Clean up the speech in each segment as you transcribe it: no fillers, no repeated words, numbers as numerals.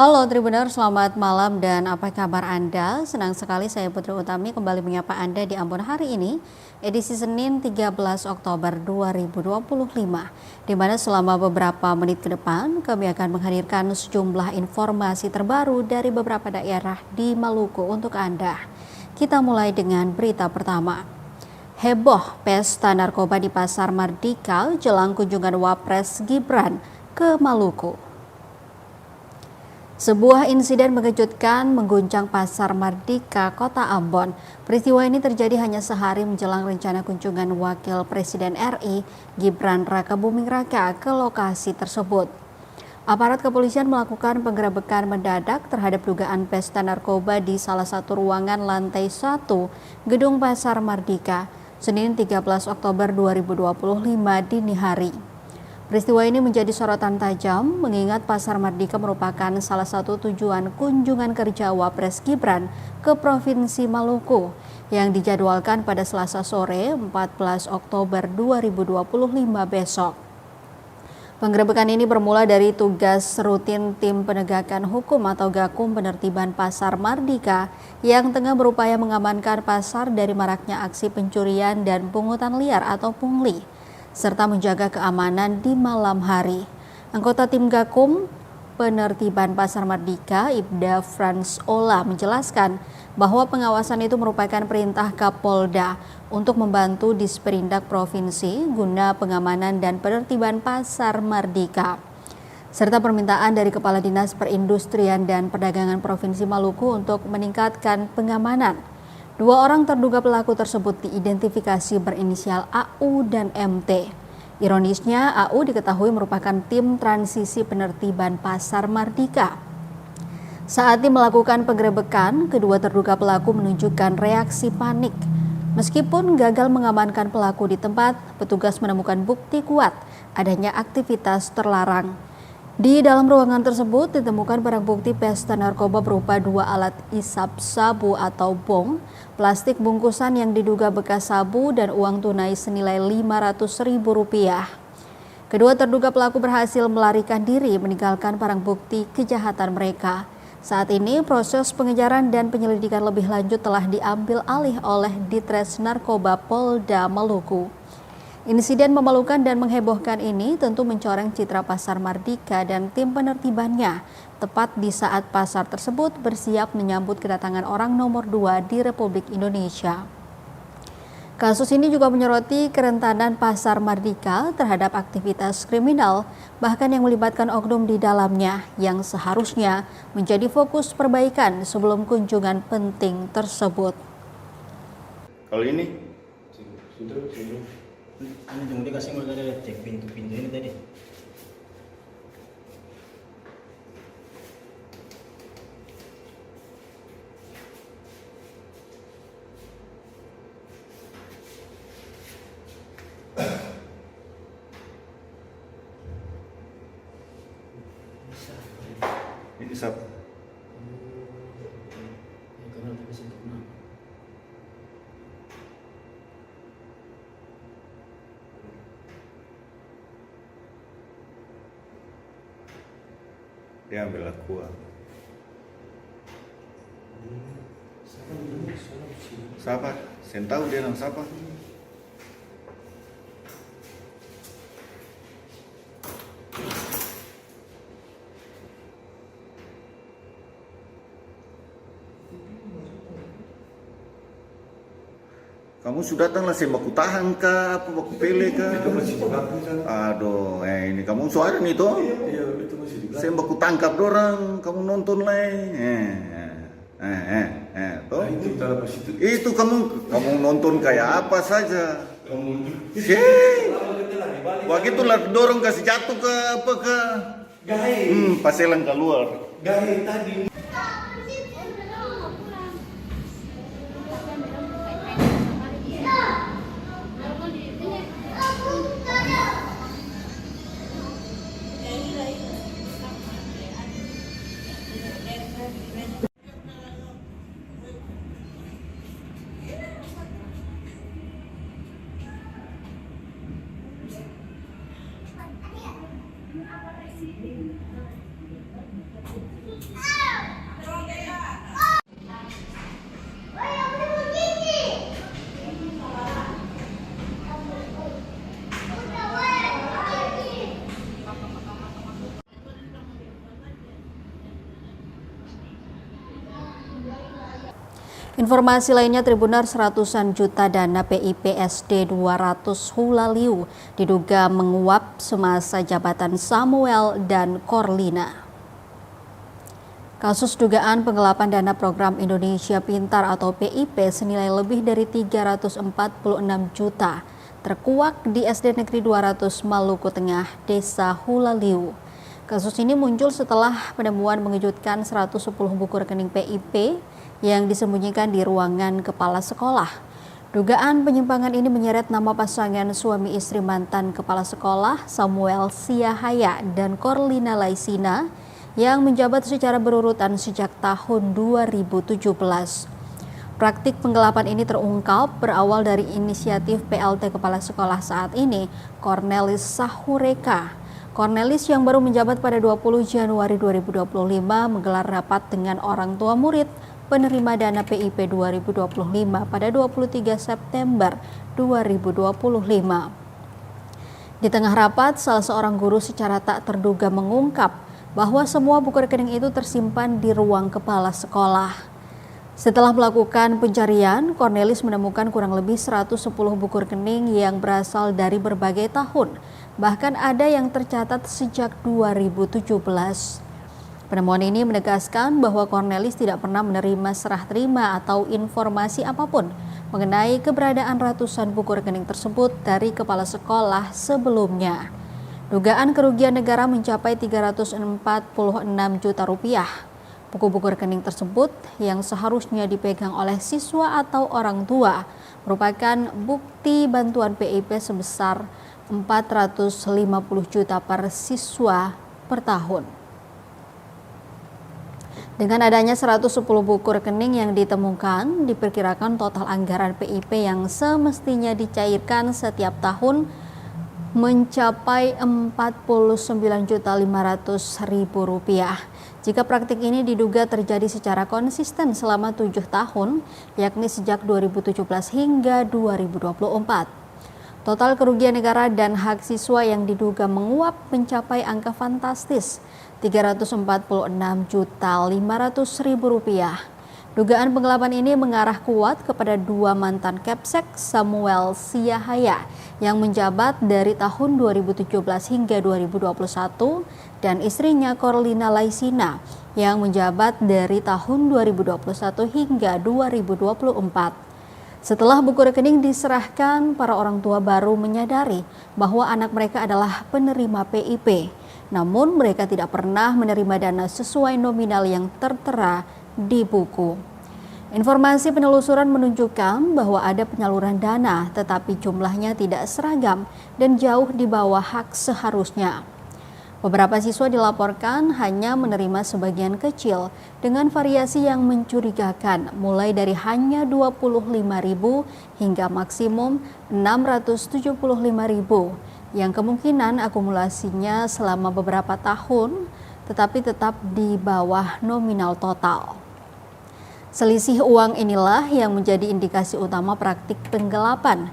Halo Tribuners, selamat malam dan apa kabar Anda? Senang sekali saya Putri Utami kembali menyapa Anda di Ambon hari ini, edisi Senin 13 Oktober 2025, di mana selama beberapa menit ke depan kami akan menghadirkan sejumlah informasi terbaru dari beberapa daerah di Maluku untuk Anda. Kita mulai dengan berita pertama. Heboh pesta narkoba di Pasar Mardika jelang kunjungan Wapres Gibran ke Maluku. Sebuah insiden mengejutkan mengguncang Pasar Mardika, Kota Ambon. Peristiwa ini terjadi hanya sehari menjelang rencana kunjungan Wakil Presiden RI Gibran Rakabuming Raka ke lokasi tersebut. Aparat kepolisian melakukan penggerebekan mendadak terhadap dugaan pesta narkoba di salah satu ruangan lantai 1 Gedung Pasar Mardika, Senin 13 Oktober 2025 dini hari. Peristiwa ini menjadi sorotan tajam mengingat Pasar Mardika merupakan salah satu tujuan kunjungan kerja Wapres Gibran ke Provinsi Maluku yang dijadwalkan pada Selasa sore 14 Oktober 2025 besok. Penggerebekan ini bermula dari tugas rutin Tim Penegakan Hukum atau Gakum Penertiban Pasar Mardika yang tengah berupaya mengamankan pasar dari maraknya aksi pencurian dan pungutan liar atau pungli, serta menjaga keamanan di malam hari. Anggota tim Gakum Penertiban Pasar Mardika, Ibda Frans Ola, menjelaskan bahwa pengawasan itu merupakan perintah Kapolda untuk membantu Disperindak Provinsi guna pengamanan dan penertiban Pasar Mardika, serta permintaan dari Kepala Dinas Perindustrian dan Perdagangan Provinsi Maluku untuk meningkatkan pengamanan. Dua orang terduga pelaku tersebut diidentifikasi berinisial AU dan MT. Ironisnya, AU diketahui merupakan tim transisi penertiban Pasar Mardika. Saat tim melakukan penggerebekan, kedua terduga pelaku menunjukkan reaksi panik. Meskipun gagal mengamankan pelaku di tempat, petugas menemukan bukti kuat adanya aktivitas terlarang. Di dalam ruangan tersebut ditemukan barang bukti pesta narkoba berupa 2 alat isap sabu atau bong, plastik bungkusan yang diduga bekas sabu, dan uang tunai senilai Rp500.000. Kedua terduga pelaku berhasil melarikan diri meninggalkan barang bukti kejahatan mereka. Saat ini proses pengejaran dan penyelidikan lebih lanjut telah diambil alih oleh Ditres Narkoba Polda Maluku. Insiden memalukan dan menghebohkan ini tentu mencoreng citra Pasar Mardika dan tim penertibannya, tepat di saat pasar tersebut bersiap menyambut kedatangan orang nomor 2 di Republik Indonesia. Kasus ini juga menyoroti kerentanan Pasar Mardika terhadap aktivitas kriminal, bahkan yang melibatkan oknum di dalamnya, yang seharusnya menjadi fokus perbaikan sebelum kunjungan penting tersebut. Kalau ini? Ini cuma dikasih mulai dari cek pintu-pintu ini tadi. Ini siapa? Dia ambil aku. Siapa? Saya tahu dia nama siapa. Kamu sudah datang lah, saya baku tahan kah, apa baku pele kah? Itu masih di belakang sana. Aduh, ini kamu suara nih toh? Iya, itu masih di belakang. Saya baku tangkap dorang, kamu nonton lah. Toh? Nah, itu kita lepas itu. Itu kamu nonton kayak apa saja. Kamu Begitulah dorong kasih jatuh ke apa ke? gahe. Paselan keluar. Gahe tadi. Informasi lainnya, Tribuners, ratusan juta dana PIP SD 200 Hulaliu diduga menguap semasa jabatan Samuel dan Corlina. Kasus dugaan penggelapan dana program Indonesia Pintar atau PIP senilai lebih dari 346 juta terkuak di SD Negeri 200 Maluku Tengah, Desa Hulaliu. Kasus ini muncul setelah penemuan mengejutkan 110 buku rekening PIP yang disembunyikan di ruangan kepala sekolah. Dugaan penyimpangan ini menyeret nama pasangan suami istri mantan kepala sekolah Samuel Siahaya dan Corlina Laisina yang menjabat secara berurutan sejak tahun 2017. Praktik penggelapan ini terungkap berawal dari inisiatif PLT kepala sekolah saat ini, Cornelis Sahureka. Cornelis yang baru menjabat pada 20 Januari 2025 menggelar rapat dengan orang tua murid penerima dana PIP 2025 pada 23 September 2025. Di tengah rapat, salah seorang guru secara tak terduga mengungkap bahwa semua buku rekening itu tersimpan di ruang kepala sekolah. Setelah melakukan pencarian, Cornelis menemukan kurang lebih 110 buku rekening yang berasal dari berbagai tahun. Bahkan ada yang tercatat sejak 2017. Penemuan ini menegaskan bahwa Cornelis tidak pernah menerima serah terima atau informasi apapun mengenai keberadaan ratusan buku rekening tersebut dari kepala sekolah sebelumnya. Dugaan kerugian negara mencapai 346 juta rupiah. Buku-buku rekening tersebut yang seharusnya dipegang oleh siswa atau orang tua merupakan bukti bantuan PIP sebesar 450 juta per siswa per tahun. Dengan adanya 110 buku rekening yang ditemukan, diperkirakan total anggaran PIP yang semestinya dicairkan setiap tahun mencapai Rp49.500.000. Jika praktik ini diduga terjadi secara konsisten selama 7 tahun, yakni sejak 2017 hingga 2024. Total kerugian negara dan hak siswa yang diduga menguap mencapai angka fantastis Rp346.500.000. Dugaan penggelapan ini mengarah kuat kepada dua mantan Kepsek Samuel Siahaya yang menjabat dari tahun 2017 hingga 2021 dan istrinya Corlina Laisina yang menjabat dari tahun 2021 hingga 2024. Setelah buku rekening diserahkan, para orang tua baru menyadari bahwa anak mereka adalah penerima PIP. Namun mereka tidak pernah menerima dana sesuai nominal yang tertera di buku. Informasi penelusuran menunjukkan bahwa ada penyaluran dana, tetapi jumlahnya tidak seragam dan jauh di bawah hak seharusnya. Beberapa siswa dilaporkan hanya menerima sebagian kecil dengan variasi yang mencurigakan, mulai dari hanya Rp25.000 hingga maksimum Rp675.000, yang kemungkinan akumulasinya selama beberapa tahun, tetapi tetap di bawah nominal total. Selisih uang inilah yang menjadi indikasi utama praktik penggelapan.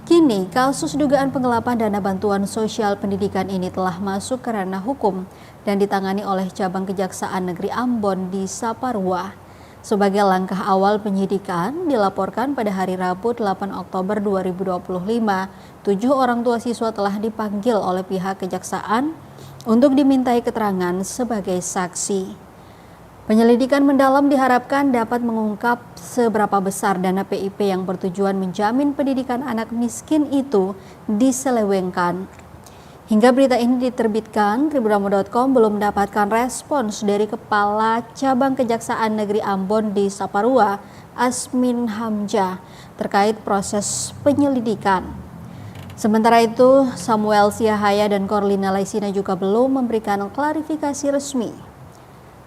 Kini, kasus dugaan penggelapan dana bantuan sosial pendidikan ini telah masuk ke ranah hukum dan ditangani oleh Cabang Kejaksaan Negeri Ambon di Saparua. Sebagai langkah awal penyidikan, dilaporkan pada hari Rabu 8 Oktober 2025, 7 orang tua siswa telah dipanggil oleh pihak kejaksaan untuk dimintai keterangan sebagai saksi. Penyelidikan mendalam diharapkan dapat mengungkap seberapa besar dana PIP yang bertujuan menjamin pendidikan anak miskin itu diselewengkan. Hingga berita ini diterbitkan, Tribunamo.com belum mendapatkan respons dari Kepala Cabang Kejaksaan Negeri Ambon di Saparua, Asmin Hamzah, terkait proses penyelidikan. Sementara itu, Samuel Siahaya dan Corlina Laisina juga belum memberikan klarifikasi resmi.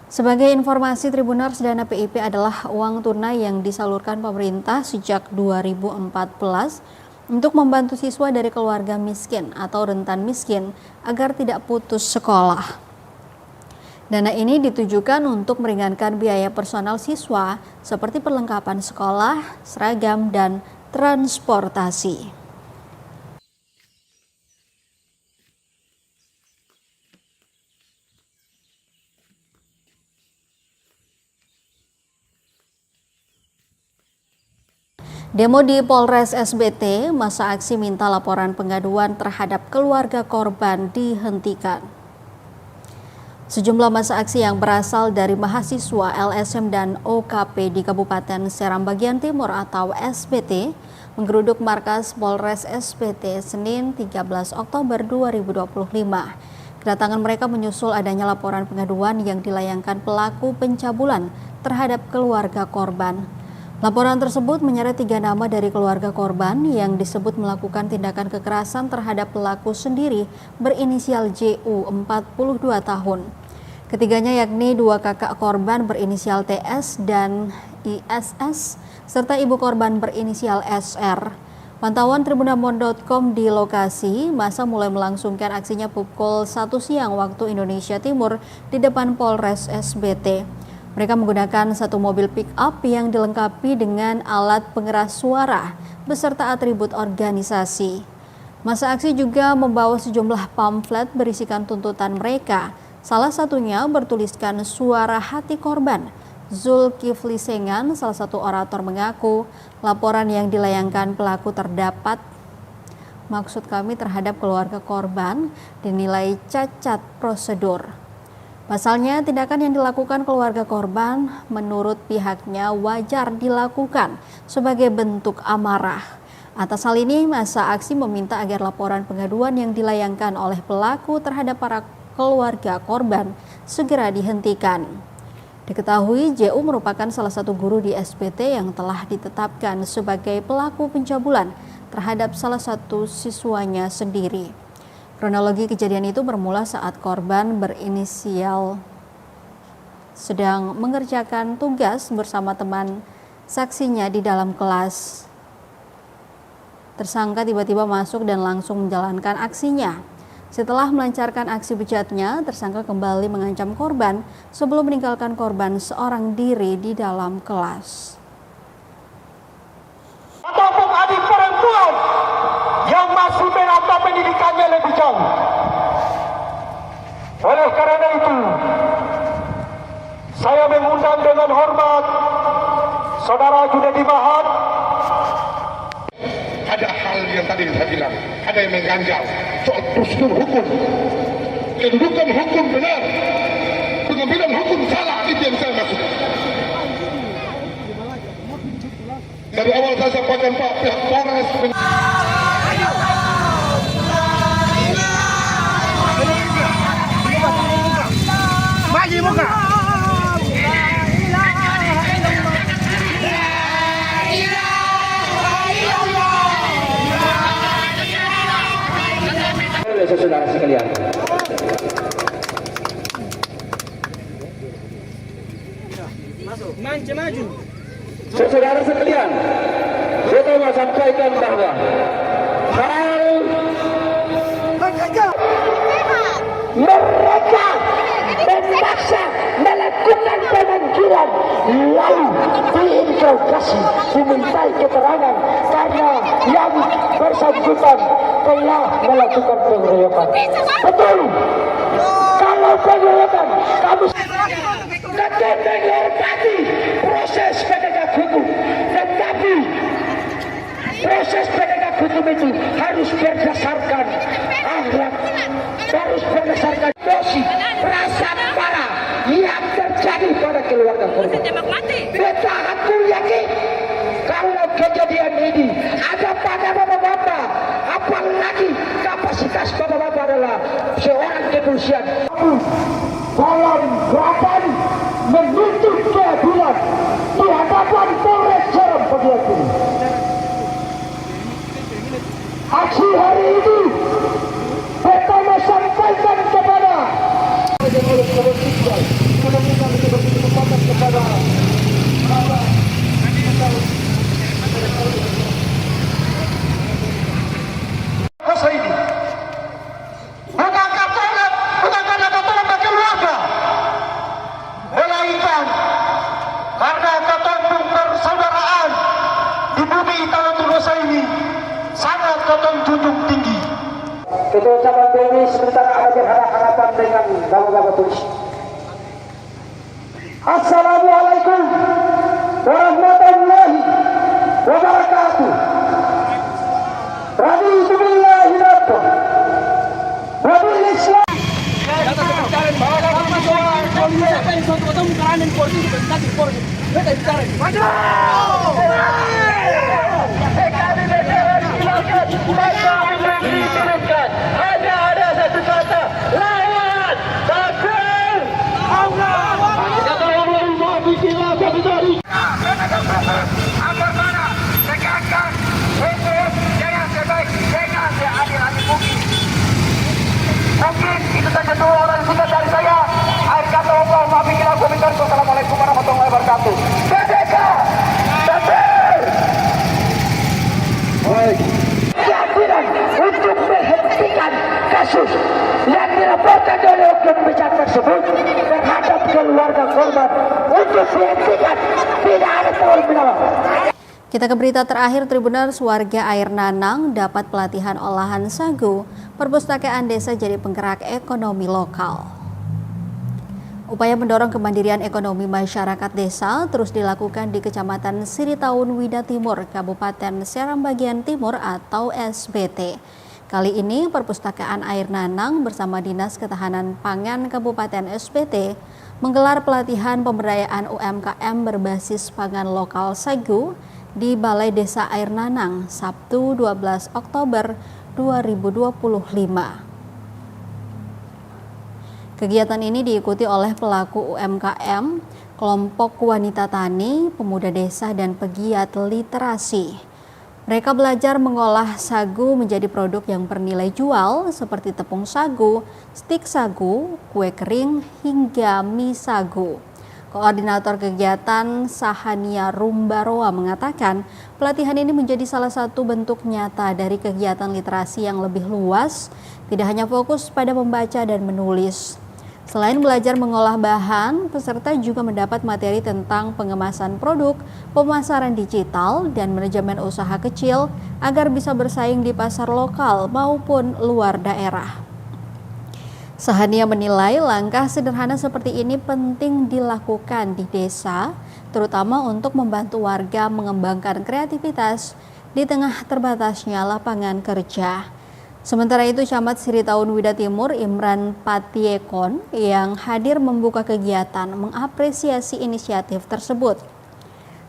Sebagai informasi, Tribuners, dana PIP adalah uang tunai yang disalurkan pemerintah sejak 2014 untuk membantu siswa dari keluarga miskin atau rentan miskin agar tidak putus sekolah. Dana ini ditujukan untuk meringankan biaya personal siswa seperti perlengkapan sekolah, seragam, dan transportasi. Demo di Polres SBT, masa aksi minta laporan pengaduan terhadap keluarga korban dihentikan. Sejumlah masa aksi yang berasal dari mahasiswa LSM dan OKP di Kabupaten Seram Bagian Timur atau SBT menggeruduk markas Polres SBT Senin 13 Oktober 2025. Kedatangan mereka menyusul adanya laporan pengaduan yang dilayangkan pelaku pencabulan terhadap keluarga korban. Laporan tersebut menyeret 3 nama dari keluarga korban yang disebut melakukan tindakan kekerasan terhadap pelaku sendiri berinisial JU 42 tahun. Ketiganya yakni 2 kakak korban berinisial TS dan ISS serta ibu korban berinisial SR. Pantauan tribunambon.com di lokasi, masa mulai melangsungkan aksinya pukul 1 siang waktu Indonesia Timur di depan Polres SBT. Mereka menggunakan satu mobil pick-up yang dilengkapi dengan alat pengeras suara beserta atribut organisasi. Masa aksi juga membawa sejumlah pamflet berisikan tuntutan mereka. Salah satunya bertuliskan suara hati korban. Zulkifli Sengan, salah satu orator, mengaku laporan yang dilayangkan pelaku terdapat maksud kami terhadap keluarga korban dinilai cacat prosedur. Pasalnya, tindakan yang dilakukan keluarga korban menurut pihaknya wajar dilakukan sebagai bentuk amarah. Atas hal ini, masa aksi meminta agar laporan pengaduan yang dilayangkan oleh pelaku terhadap para keluarga korban segera dihentikan. Diketahui JU merupakan salah satu guru di SBT yang telah ditetapkan sebagai pelaku pencabulan terhadap salah satu siswanya sendiri. Kronologi kejadian itu bermula saat korban berinisial sedang mengerjakan tugas bersama teman saksinya di dalam kelas. Tersangka tiba-tiba masuk dan langsung menjalankan aksinya. Setelah melancarkan aksi bejatnya, tersangka kembali mengancam korban sebelum meninggalkan korban seorang diri di dalam kelas. Ataupun adik perempuan yang masih menata pendidikannya lebih jauh. Oleh karena itu, saya mengundang dengan hormat Saudara Junedi Mahat. Ada hal yang tadi saya bilang, ada yang mengganjal soal prosedur hukum. Kedudukan hukum benar, pengambilan hukum salah, itu yang saya maksud. Dari awal saya sampaikan Pak, pihak Polres Maju muka. Saudara sekalian, saudara sekalian, saya mau sampaikan bahwa hal mereka memaksa melakukan pemanggilan lalu diinterogasi dimintai keterangan karena yang bersangkutan telah melakukan pengeroyokan. Betul. Kalau pengeroyokan kamu tetap menghormati proses penegak hukum, tetapi proses penegak hukum itu harus berdasarkan akhlak, harus berdasarkan dosi rasa parah yang terjadi pada keluarga korban. Beta aku yakin kalau kejadian ini ada pada bapak-bapak, apalagi kapasitas bapak-bapak adalah seorang kepolisian dalam gerakan menuntut keadilan di hadapan Polres Seram Bagian Timur. Aksi hari ini pertama sampaikan kepada masa ini bukan karena keluarga, melainkan karena ketembung persaudaraan di bumi Tanah Nusa ini sangat ketong junjung tinggi. Kita ucapkan diri sebentar ada berharap-harapan dengan bapak-bapak tulis. Assalamualaikum warahmatullahi wabarakatuh. harus dihentikan. Tidak ada tawar menawar. Kita ke berita terakhir, Tribuners. Warga Air Nanang dapat pelatihan olahan sagu. Perpustakaan desa jadi penggerak ekonomi lokal. Upaya mendorong kemandirian ekonomi masyarakat desa terus dilakukan di Kecamatan Siritaun Wida Timur, Kabupaten Seram Bagian Timur atau SBT. Kali ini Perpustakaan Air Nanang bersama Dinas Ketahanan Pangan Kabupaten SBT menggelar pelatihan pemberdayaan UMKM berbasis pangan lokal sagu di Balai Desa Air Nanang, Sabtu 12 Oktober 2025. Kegiatan ini diikuti oleh pelaku UMKM, kelompok wanita tani, pemuda desa, dan pegiat literasi. Mereka belajar mengolah sagu menjadi produk yang bernilai jual seperti tepung sagu, stik sagu, kue kering, hingga mie sagu. Koordinator kegiatan Sahania Rumbaroa mengatakan pelatihan ini menjadi salah satu bentuk nyata dari kegiatan literasi yang lebih luas, tidak hanya fokus pada membaca dan menulis. Selain belajar mengolah bahan, peserta juga mendapat materi tentang pengemasan produk, pemasaran digital, dan manajemen usaha kecil agar bisa bersaing di pasar lokal maupun luar daerah. Sahania menilai langkah sederhana seperti ini penting dilakukan di desa, terutama untuk membantu warga mengembangkan kreativitas di tengah terbatasnya lapangan kerja. Sementara itu, Camat Siritaun Wida Timur Imran Patiekon yang hadir membuka kegiatan mengapresiasi inisiatif tersebut.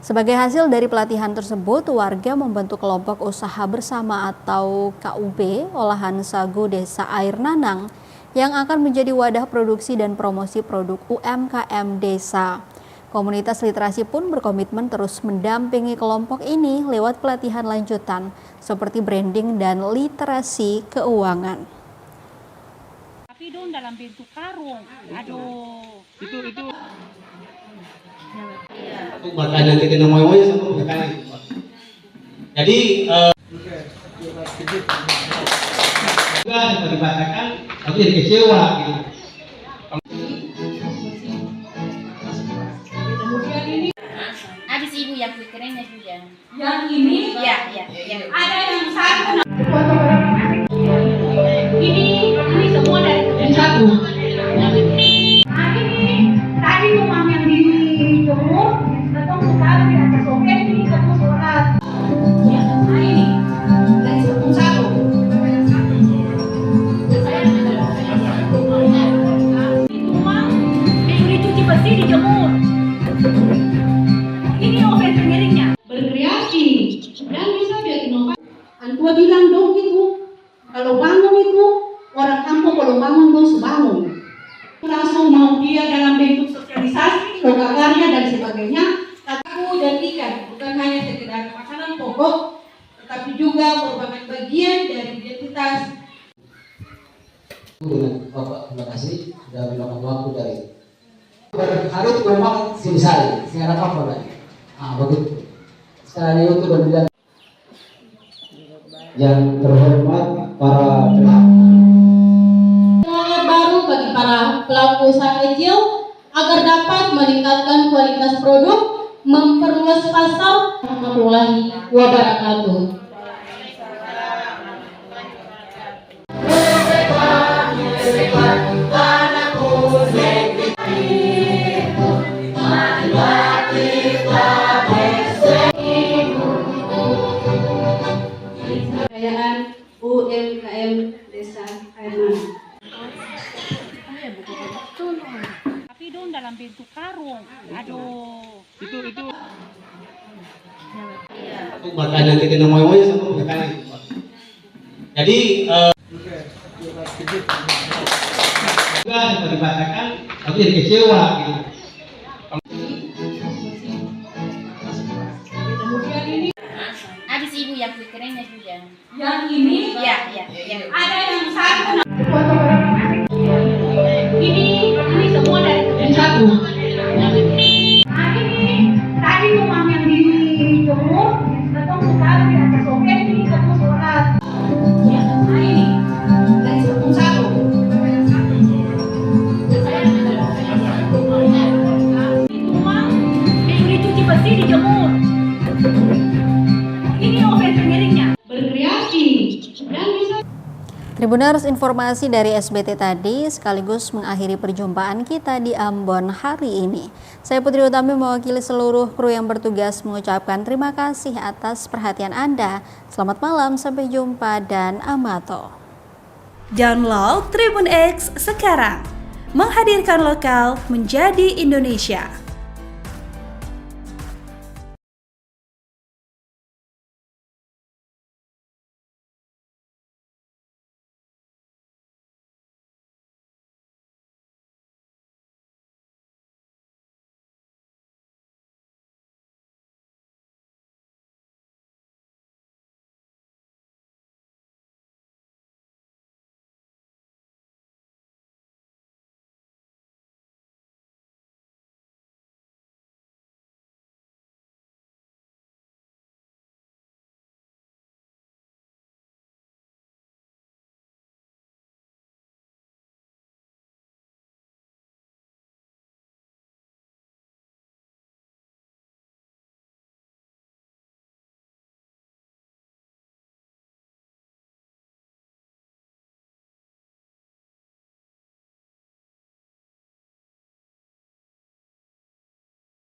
Sebagai hasil dari pelatihan tersebut, warga membentuk kelompok usaha bersama atau KUB olahan sagu Desa Air Nanang yang akan menjadi wadah produksi dan promosi produk UMKM desa. Komunitas literasi pun berkomitmen terus mendampingi kelompok ini lewat pelatihan lanjutan seperti branding dan literasi keuangan. Tapi dong dalam bentuk karung, aduh. Itu. Makanan kita namanya sama makanan. Jadi juga dibacakan, tapi jadi kecewa gitu. Habis ibu yang kue keringnya juga. Yang ini? Ya. Ada yang satu. Ini semua dari yang satu. Nah ini tadi rumah yang di jemur, ketemu sekarang di atas soket ini ketemu sholat. Ya, nah ini dari tepung satu. Di rumah itu dicuci bersih dijemur. Ini oven pengiringnya. Berkreasi dan bisa biar inovasi. Antua bilang dong itu, kalau bangun itu orang kampung kalau bangun dong sebangun. Langsung mau dia dalam bentuk sosialisasi, loka karya dan sebagainya. Tahu dan ikan bukan hanya sekedar makanan pokok, tetapi juga merupakan bagian dari identitas. Bapak terima kasih sudah meluangkan waktu dari hari itu memang sini saya, sekarang apa lagi? Begitu. Sekarang itu berbilang yang terhormat para Semangat baru bagi para pelaku usaha kecil agar dapat meningkatkan kualitas produk, memperluas pasar. Warahmatullahi wabarakatuh. UMKM Desa Air Nanang. Tapi dong dalam bentuk karung, aduh. Itu makanan kita namanya sama makanan. Jadi juga dibacakan, tapi jadi kecewa gitu. Habis ibu yang kue keringnya juga. Yang ini? Ya. Ada yang satu. Ini semua dari yang satu. Nah ini tadi rumah yang di jemur, ketemu sekarang di atas soket ini ketemu sholat. Ya, nah ini dari tepung satu. Di rumah Ini ofensi liriknya. Berkreasi dan bisa. Tribuners, informasi dari SBT tadi sekaligus mengakhiri perjumpaan kita di Ambon hari ini. Saya Putri Utami mewakili seluruh kru yang bertugas mengucapkan terima kasih atas perhatian Anda. Selamat malam, sampai jumpa dan amato. Download Tribun X sekarang, menghadirkan lokal menjadi Indonesia.